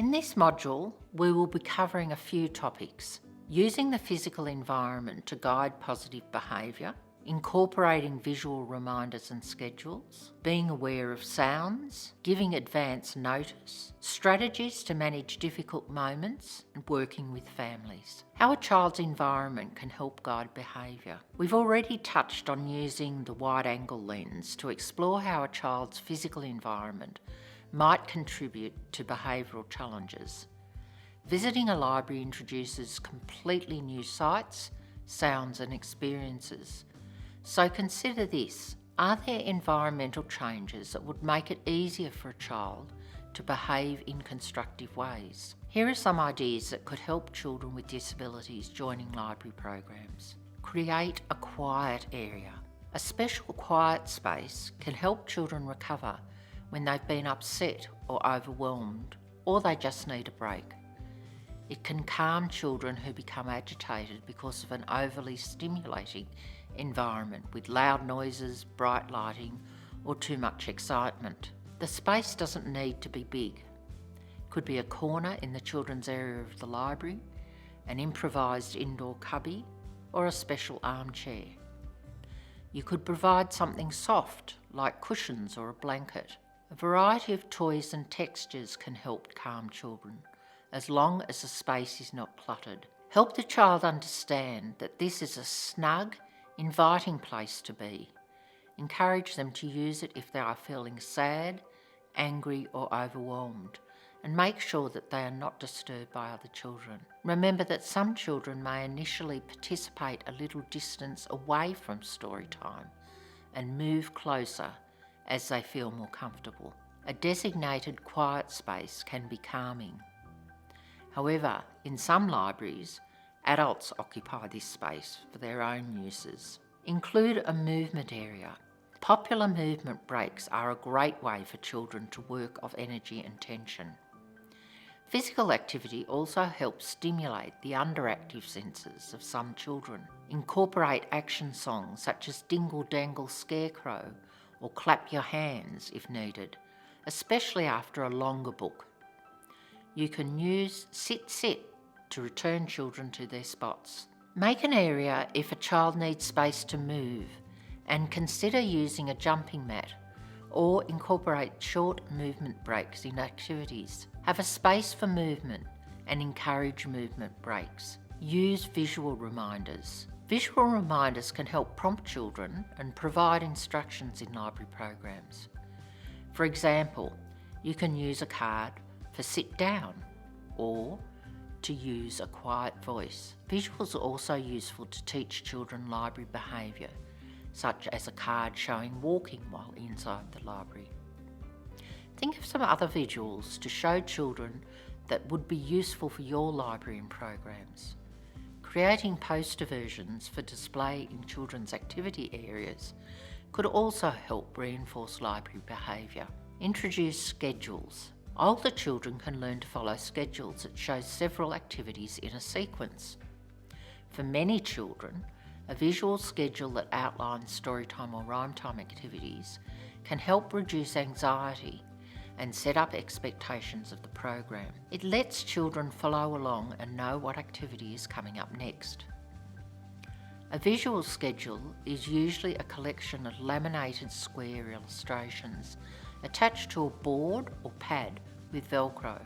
In this module, we will be covering a few topics: using the physical environment to guide positive behaviour, incorporating visual reminders and schedules, being aware of sounds, giving advance notice, strategies to manage difficult moments, and working with families. How a child's environment can help guide behaviour. We've already touched on using the wide-angle lens to explore how a child's physical environment might contribute to behavioural challenges. Visiting a library introduces completely new sights, sounds and experiences. So consider this: are there environmental changes that would make it easier for a child to behave in constructive ways? Here are some ideas that could help children with disabilities joining library programs. Create a quiet area. A special quiet space can help children recover when they've been upset or overwhelmed, or they just need a break. It can calm children who become agitated because of an overly stimulating environment with loud noises, bright lighting, or too much excitement. The space doesn't need to be big. It could be a corner in the children's area of the library, an improvised indoor cubby, or a special armchair. You could provide something soft, like cushions or a blanket. A variety of toys and textures can help calm children, as long as the space is not cluttered. Help the child understand that this is a snug, inviting place to be. Encourage them to use it if they are feeling sad, angry or overwhelmed, and make sure that they are not disturbed by other children. Remember that some children may initially participate a little distance away from story time and move closer as they feel more comfortable. A designated quiet space can be calming. However, in some libraries, adults occupy this space for their own uses. Include a movement area. Popular movement breaks are a great way for children to work off energy and tension. Physical activity also helps stimulate the underactive senses of some children. Incorporate action songs such as Dingle Dangle Scarecrow or Clap Your Hands if needed, especially after a longer book. You can use Sit Sit to return children to their spots. Make an area if a child needs space to move, and consider using a jumping mat or incorporate short movement breaks in activities. Have a space for movement and encourage movement breaks. Use visual reminders. Visual reminders can help prompt children and provide instructions in library programs. For example, you can use a card for sit down or to use a quiet voice. Visuals are also useful to teach children library behaviour, such as a card showing walking while inside the library. Think of some other visuals to show children that would be useful for your library and programs. Creating poster versions for display in children's activity areas could also help reinforce library behaviour. Introduce schedules. Older children can learn to follow schedules that show several activities in a sequence. For many children, a visual schedule that outlines storytime or rhyme time activities can help reduce anxiety and set up expectations of the program. It lets children follow along and know what activity is coming up next. A visual schedule is usually a collection of laminated square illustrations attached to a board or pad with Velcro.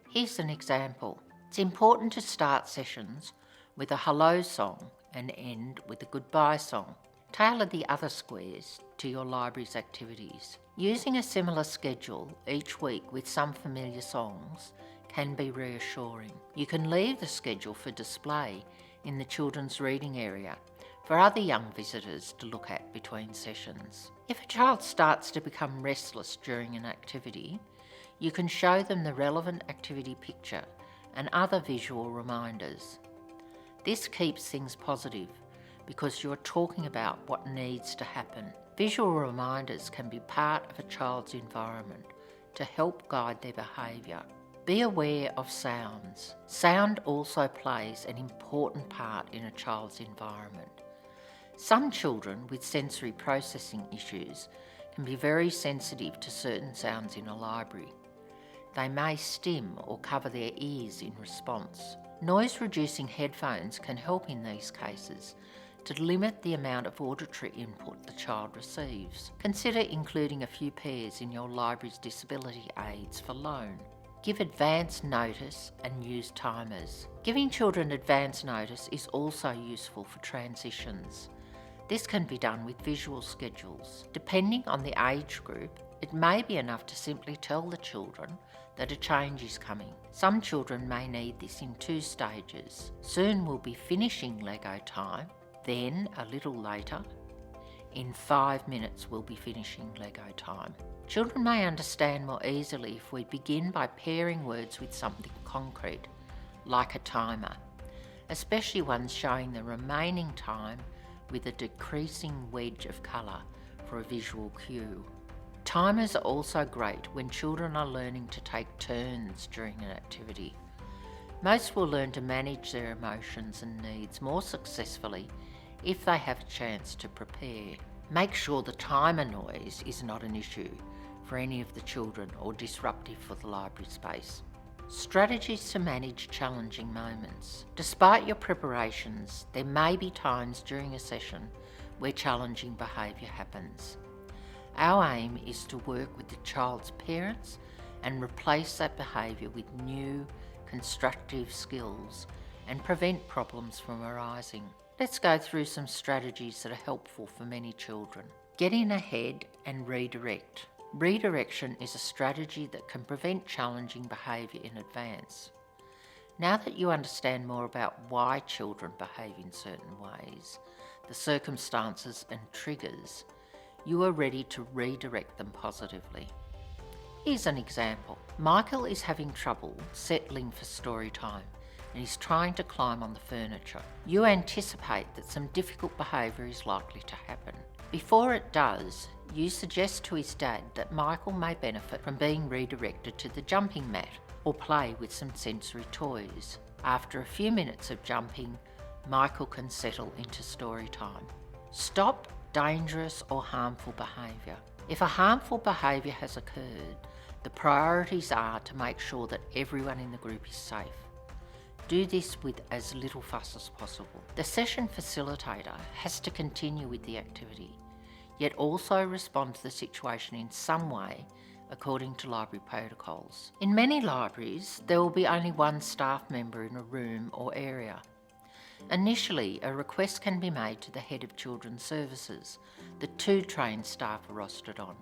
Here's an example. It's important to start sessions with a hello song and end with a goodbye song. Tailor the other squares to your library's activities. Using a similar schedule each week with some familiar songs can be reassuring. You can leave the schedule for display in the children's reading area for other young visitors to look at between sessions. If a child starts to become restless during an activity, you can show them the relevant activity picture and other visual reminders. This keeps things positive because you're talking about what needs to happen. Visual reminders can be part of a child's environment to help guide their behaviour. Be aware of sounds. Sound also plays an important part in a child's environment. Some children with sensory processing issues can be very sensitive to certain sounds in a library. They may stim or cover their ears in response. Noise-reducing headphones can help in these cases to limit the amount of auditory input the child receives. Consider including a few pairs in your library's disability aids for loan. Give advance notice and use timers. Giving children advance notice is also useful for transitions. This can be done with visual schedules. Depending on the age group, it may be enough to simply tell the children that a change is coming. Some children may need this in 2 stages. Soon we'll be finishing Lego time, then a little later, in 5 minutes we'll be finishing Lego time. Children may understand more easily if we begin by pairing words with something concrete, like a timer, especially ones showing the remaining time with a decreasing wedge of colour for a visual cue. Timers are also great when children are learning to take turns during an activity. Most will learn to manage their emotions and needs more successfully if they have a chance to prepare. Make sure the timer noise is not an issue for any of the children or disruptive for the library space. Strategies to manage challenging moments. Despite your preparations, there may be times during a session where challenging behaviour happens. Our aim is to work with the child's parents and replace that behaviour with new, constructive skills and prevent problems from arising. Let's go through some strategies that are helpful for many children. Get in ahead and redirect. Redirection is a strategy that can prevent challenging behaviour in advance. Now that you understand more about why children behave in certain ways, the circumstances and triggers, you are ready to redirect them positively. Here's an example. Michael is having trouble settling for story time and he's trying to climb on the furniture. You anticipate that some difficult behaviour is likely to happen. Before it does, you suggest to his dad that Michael may benefit from being redirected to the jumping mat or play with some sensory toys. After a few minutes of jumping, Michael can settle into story time. Stop dangerous or harmful behaviour. If a harmful behaviour has occurred, the priorities are to make sure that everyone in the group is safe. Do this with as little fuss as possible. The session facilitator has to continue with the activity, yet also respond to the situation in some way according to library protocols. In many libraries, there will be only one staff member in a room or area. Initially, a request can be made to the head of Children's Services that 2 trained staff are rostered on.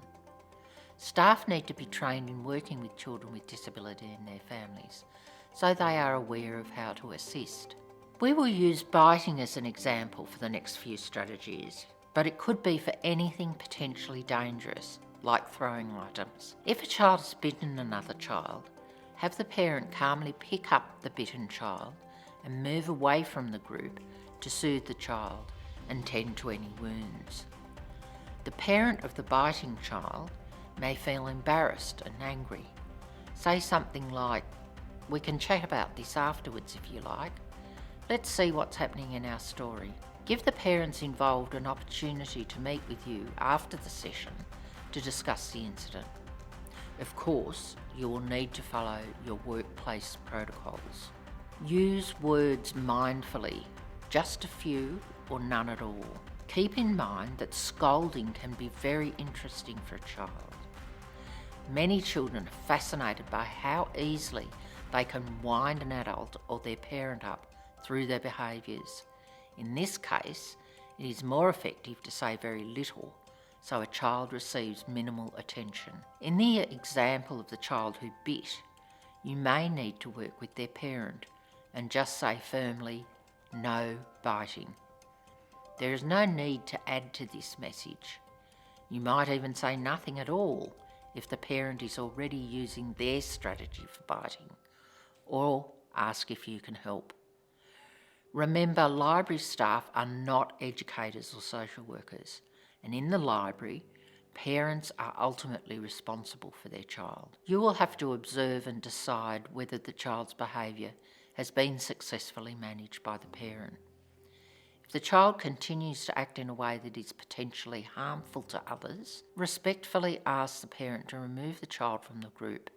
Staff need to be trained in working with children with disability and their families, so they are aware of how to assist. We will use biting as an example for the next few strategies, but it could be for anything potentially dangerous, like throwing items. If a child has bitten another child, have the parent calmly pick up the bitten child and move away from the group to soothe the child and tend to any wounds. The parent of the biting child may feel embarrassed and angry. Say something like, "We can chat about this afterwards if you like. Let's see what's happening in our story." Give the parents involved an opportunity to meet with you after the session to discuss the incident. Of course, you will need to follow your workplace protocols. Use words mindfully, just a few or none at all. Keep in mind that scolding can be very interesting for a child. Many children are fascinated by how easily they can wind an adult or their parent up through their behaviours. In this case, it is more effective to say very little so a child receives minimal attention. In the example of the child who bit, you may need to work with their parent and just say firmly, "No biting." There is no need to add to this message. You might even say nothing at all if the parent is already using their strategy for biting, or ask if you can help. Remember, library staff are not educators or social workers, and in the library, parents are ultimately responsible for their child. You will have to observe and decide whether the child's behaviour has been successfully managed by the parent. If the child continues to act in a way that is potentially harmful to others, respectfully ask the parent to remove the child from the group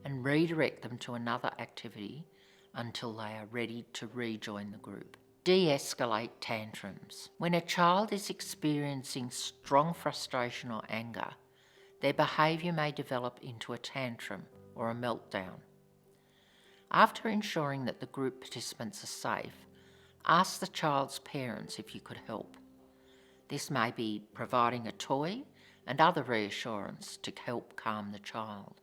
and redirect them to another activity until they are ready to rejoin the group. De-escalate tantrums. When a child is experiencing strong frustration or anger, their behaviour may develop into a tantrum or a meltdown. After ensuring that the group participants are safe, ask the child's parents if you could help. This may be providing a toy and other reassurance to help calm the child.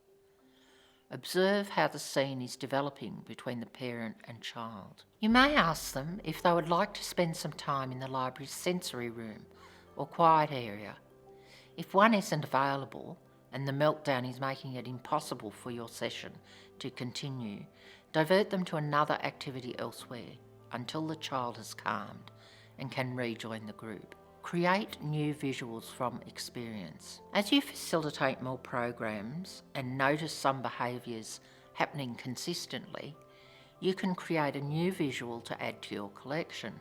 Observe how the scene is developing between the parent and child. You may ask them if they would like to spend some time in the library's sensory room or quiet area. If one isn't available and the meltdown is making it impossible for your session to continue, divert them to another activity elsewhere until the child has calmed and can rejoin the group. Create new visuals from experience. As you facilitate more programs and notice some behaviours happening consistently, you can create a new visual to add to your collection.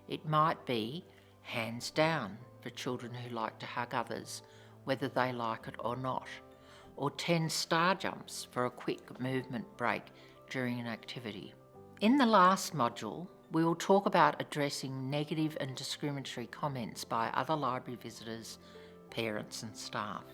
It might be hands down for children who like to hug others, whether they like it or not, or 10 star jumps for a quick movement break during an activity. In the last module, we will talk about addressing negative and discriminatory comments by other library visitors, parents and staff.